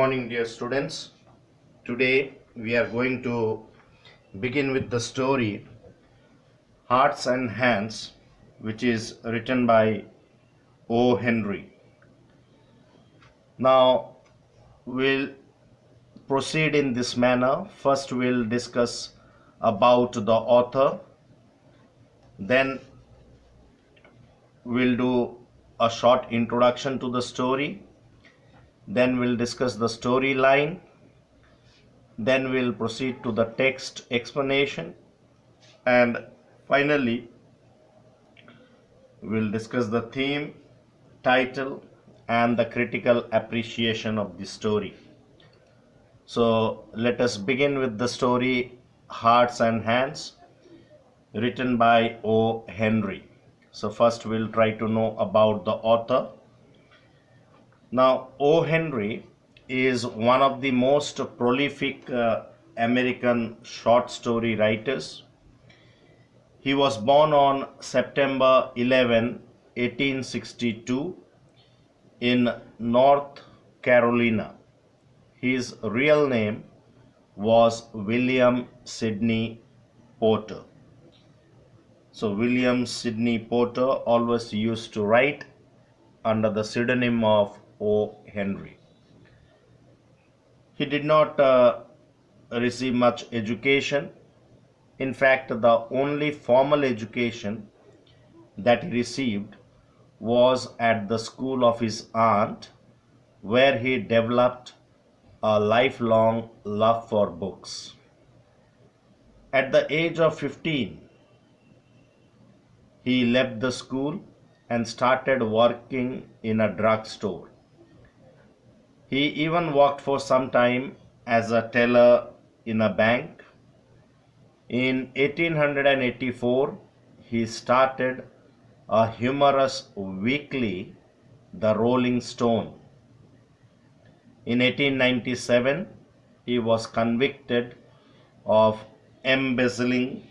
morning, dear students. Today we are going to begin with the story Hearts and Hands, which is written by O. Henry. Now we'll proceed in this manner. First, we'll discuss about the author, then, we'll do a short introduction to the story, then, we'll discuss the storyline. Then we'll proceed to the text explanation, and finally we'll discuss the theme, title, and the critical appreciation of the story. So let us begin with the story Hearts and Hands, written by O. Henry. So first we'll try to know about the author. Now, O. Henry is one of the most prolific American short story writers. He was born on September 11, 1862 in North Carolina. His real name was William Sidney Porter. So William Sidney Porter always used to write under the pseudonym of O. Henry. He did not receive much education. In fact, the only formal education that he received was at the school of his aunt, where he developed a lifelong love for books. At the age of 15, he left the school and started working in a drugstore. He even worked for some time as a teller in a bank. In 1884, he started a humorous weekly, The Rolling Stone. In 1897, he was convicted of embezzling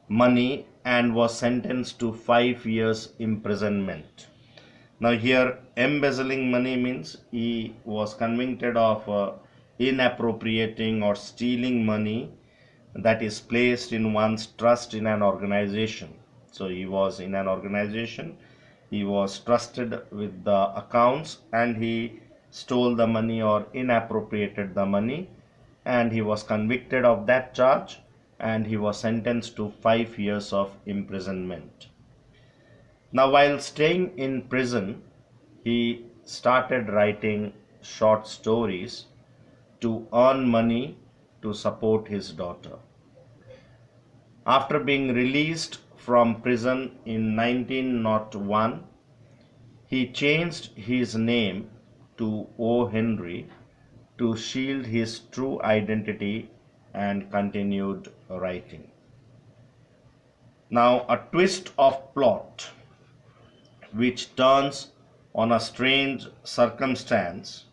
money and was sentenced to 5 years imprisonment. Now here, embezzling money means he was convicted of inappropriating or stealing money that is placed in one's trust in an organization. So he was in an organization, he was trusted with the accounts, and he stole the money or inappropriated the money, and he was convicted of that charge, and he was sentenced to 5 years of imprisonment. Now, while staying in prison, he started writing short stories to earn money to support his daughter. After being released from prison in 1901, he changed his name to O. Henry to shield his true identity and continued writing. Now, a twist of plot which turns on a strange circumstance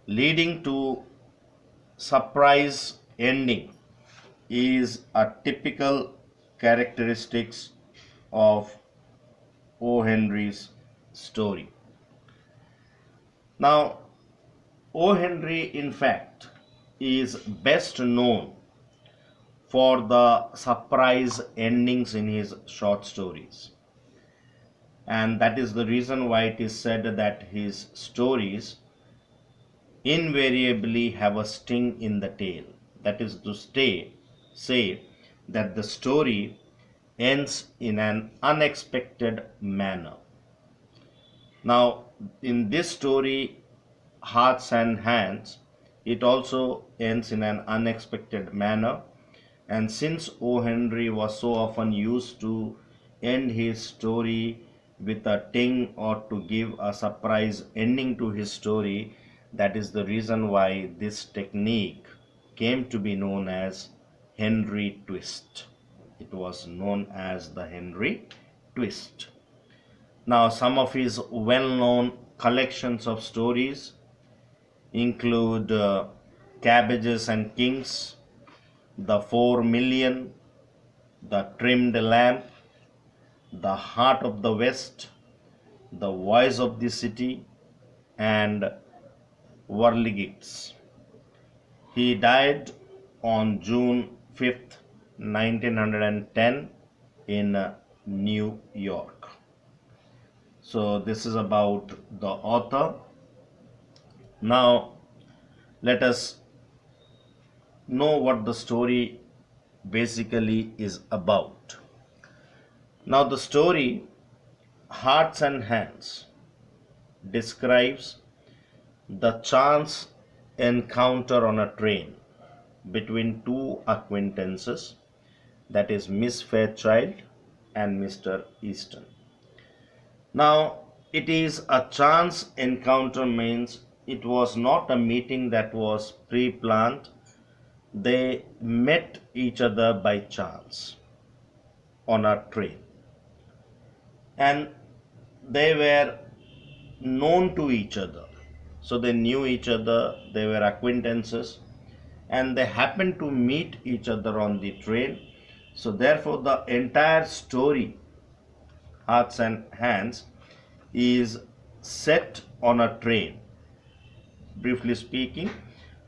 leading to surprise ending is a typical characteristics of O. Henry's story. Now, O. Henry, in fact, is best known for the surprise endings in his short stories. And that is the reason why it is said that his stories invariably have a sting in the tail. That is to say that the story ends in an unexpected manner. Now, in this story, Hearts and Hands, it also ends in an unexpected manner. And since O. Henry was so often used to end his story with a ting or to give a surprise ending to his story, that is the reason why this technique came to be known as Henry twist. It was known as the Henry twist. Now, some of his well-known collections of stories include Cabbages and Kings, The 4 Million, The Trimmed Lamp, The Heart of the West, The Voice of the City, and Whirligigs. He died on June 5th, 1910 in New York. So this is about the author. Now let us know what the story basically is about. Now the story Hearts and Hands describes the chance encounter on a train between two acquaintances, that is Miss Fairchild and Mr. Easton. Now, it is a chance encounter means it was not a meeting that was pre-planned. They met each other by chance on a train, and they were known to each other. So they knew each other, they were acquaintances, and they happened to meet each other on the train. So therefore the entire story, Hearts and Hands, is set on a train. Briefly speaking,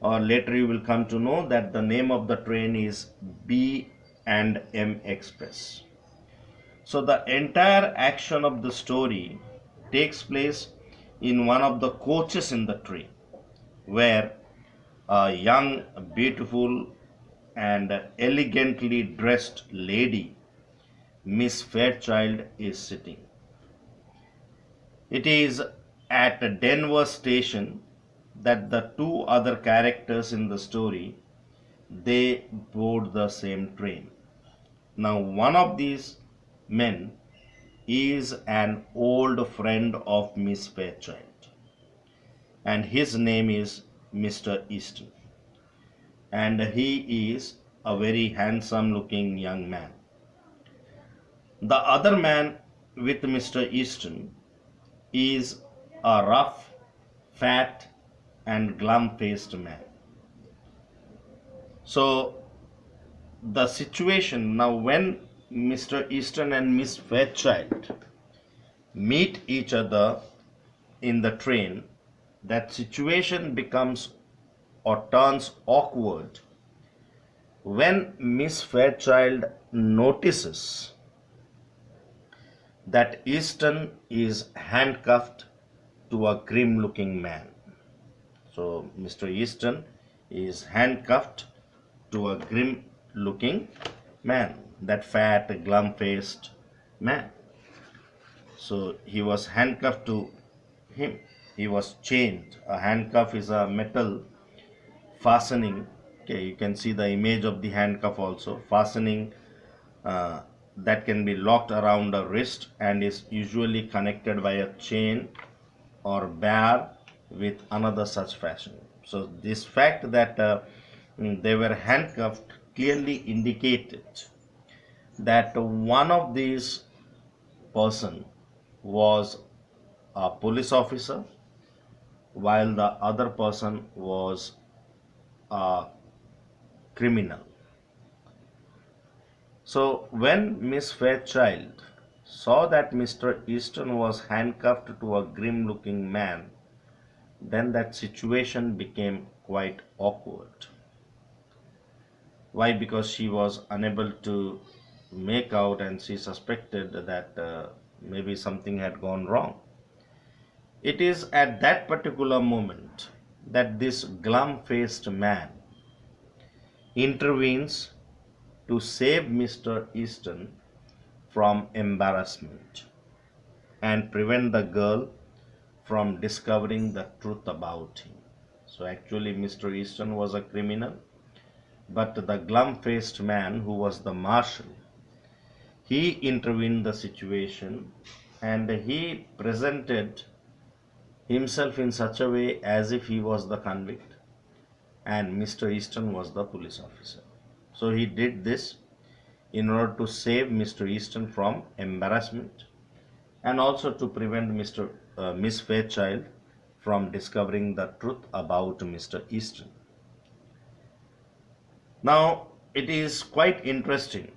or later you will come to know that the name of the train is B&M Express. So the entire action of the story takes place in one of the coaches in the train, where a young, beautiful, and elegantly dressed lady, Miss Fairchild, is sitting. It is at Denver station that the two other characters in the story, they board the same train. Now one of these men is an old friend of Miss Fairchild, and his name is Mr. Easton, and he is a very handsome looking young man. The other man with Mr. Easton is a rough, fat, and glum faced man. So the situation now, when Mr. Easton and Miss Fairchild meet each other in the train, that situation becomes or turns awkward when Miss Fairchild notices that Easton is handcuffed to a grim looking man. So Mr. Easton is handcuffed to a grim looking man, that fat, glum faced man. So he was handcuffed to him. He was chained. A handcuff is a metal fastening. Okay, you can see the image of the handcuff also. Fastening that can be locked around a wrist and is usually connected by a chain or bar with another such fashion. So this fact that they were handcuffed clearly indicated that one of these person was a police officer while the other person was a criminal. So when Miss Fairchild saw that Mr. Easton was handcuffed to a grim looking man, then that situation became quite awkward. Why? Because she was unable to make out, and she suspected that maybe something had gone wrong. It is at that particular moment that this glum faced man intervenes to save Mr. Easton from embarrassment and prevent the girl from discovering the truth about him. So actually Mr. Easton was a criminal, but the glum faced man, who was the marshal, he intervened the situation and he presented himself in such a way as if he was the convict and Mr. Easton was the police officer. So he did this in order to save Mr. Easton from embarrassment and also to prevent Miss Fairchild from discovering the truth about Mr. Easton. Now it is quite interesting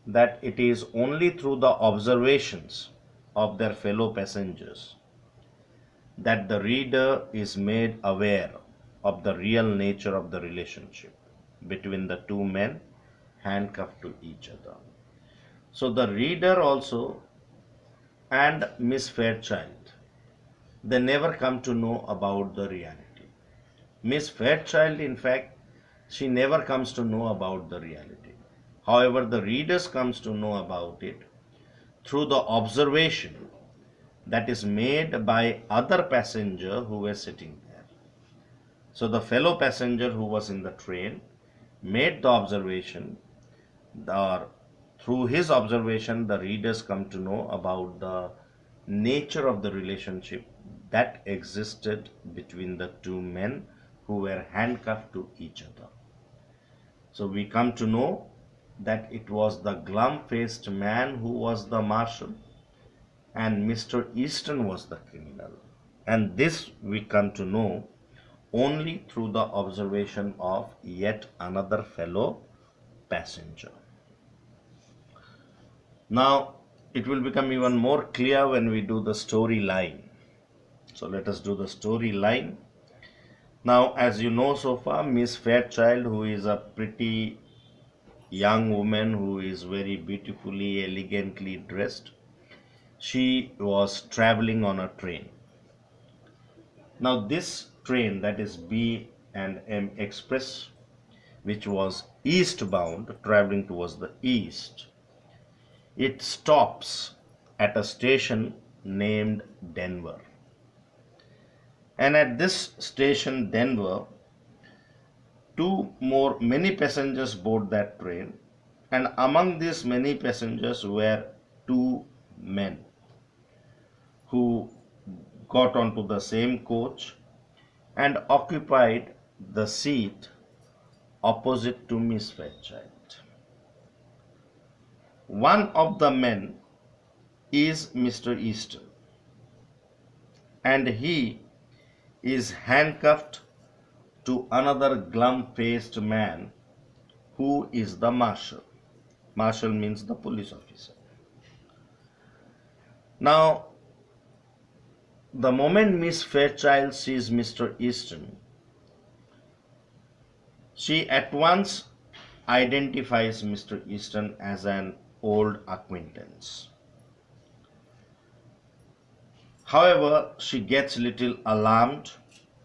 that it is only through the observations of their fellow passengers that the reader is made aware of the real nature of the relationship between the two men handcuffed to each other. So the reader also and Miss Fairchild, they never come to know about the reality. Miss Fairchild, in fact, she never comes to know about the reality. However, the readers comes to know about it through the observation that is made by other passenger who were sitting there. So the fellow passenger who was in the train made the observation, or through his observation the readers come to know about the nature of the relationship that existed between the two men who were handcuffed to each other. So we come to know that it was the glum-faced man who was the marshal and Mr. Easton was the criminal. And this we come to know only through the observation of yet another fellow passenger. Now, it will become even more clear when we do the storyline. So let us do the storyline. Now, as you know so far, Miss Fairchild, who is a pretty young woman who is very beautifully, elegantly dressed, she was traveling on a train. Now, this train, that is B and M Express, which was eastbound, traveling towards the east, it stops at a station named Denver. And at this station, Denver, many passengers board that train, and among these many passengers were two men who got onto the same coach and occupied the seat opposite to Miss Fairchild. One of the men is Mr. Easton, and he is handcuffed to another glum-faced man who is the marshal. Marshal means the police officer. Now, the moment Miss Fairchild sees Mr. Easton, she at once identifies Mr. Easton as an old acquaintance. However, she gets little alarmed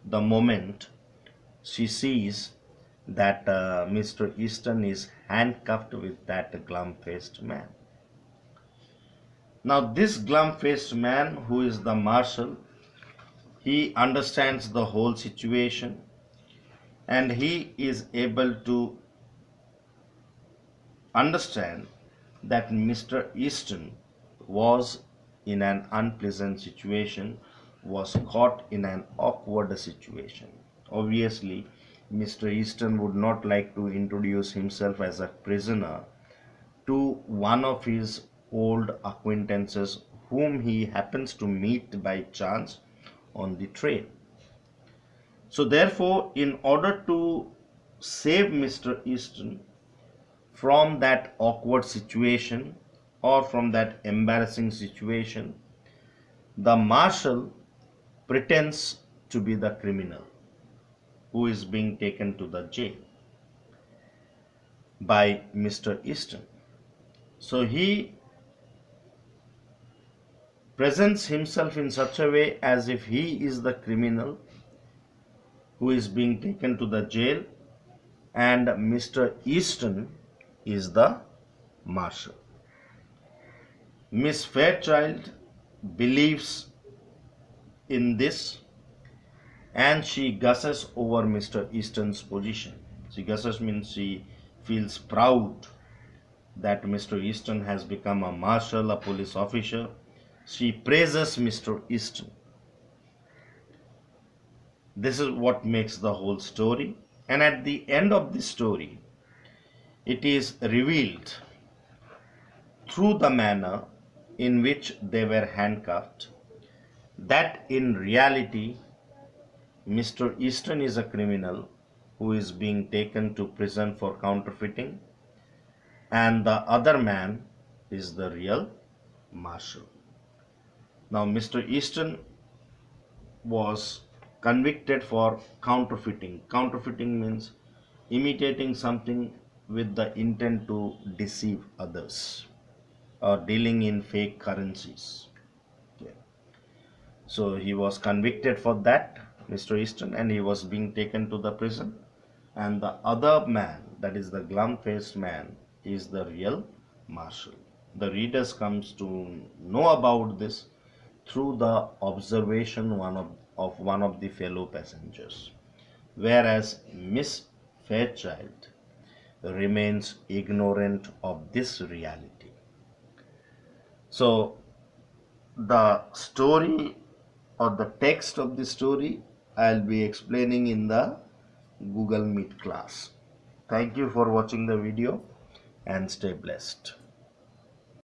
the moment she sees that Mr. Easton is handcuffed with that glum-faced man. Now, this glum-faced man, who is the marshal, he understands the whole situation and he is able to understand that Mr. Easton was in an unpleasant situation, was caught in an awkward situation. Obviously, Mr. Easton would not like to introduce himself as a prisoner to one of his old acquaintances whom he happens to meet by chance on the train. So therefore, in order to save Mr. Easton from that awkward situation or from that embarrassing situation, the marshal pretends to be the criminal who is being taken to the jail by Mr. Easton. So he presents himself in such a way as if he is the criminal who is being taken to the jail and Mr. Easton is the marshal. Miss Fairchild believes in this and she gusses over Mr. Easton's position. She gusses means she feels proud that Mr. Easton has become a marshal, a police officer. She praises Mr. Easton. This is what makes the whole story. And at the end of the story, it is revealed through the manner in which they were handcuffed that in reality Mr. Easton is a criminal who is being taken to prison for counterfeiting and the other man is the real marshal. Now Mr. Easton was convicted for counterfeiting. Counterfeiting means imitating something with the intent to deceive others or dealing in fake currencies. Okay. So he was convicted for that, Mr. Easton, and he was being taken to the prison. And the other man, that is the glum-faced man, is the real marshal. The readers comes to know about this through the observation of one of the fellow passengers, whereas Miss Fairchild remains ignorant of this reality. So the story or the text of the story I'll be explaining in the Google Meet class. Thank you for watching the video and stay blessed.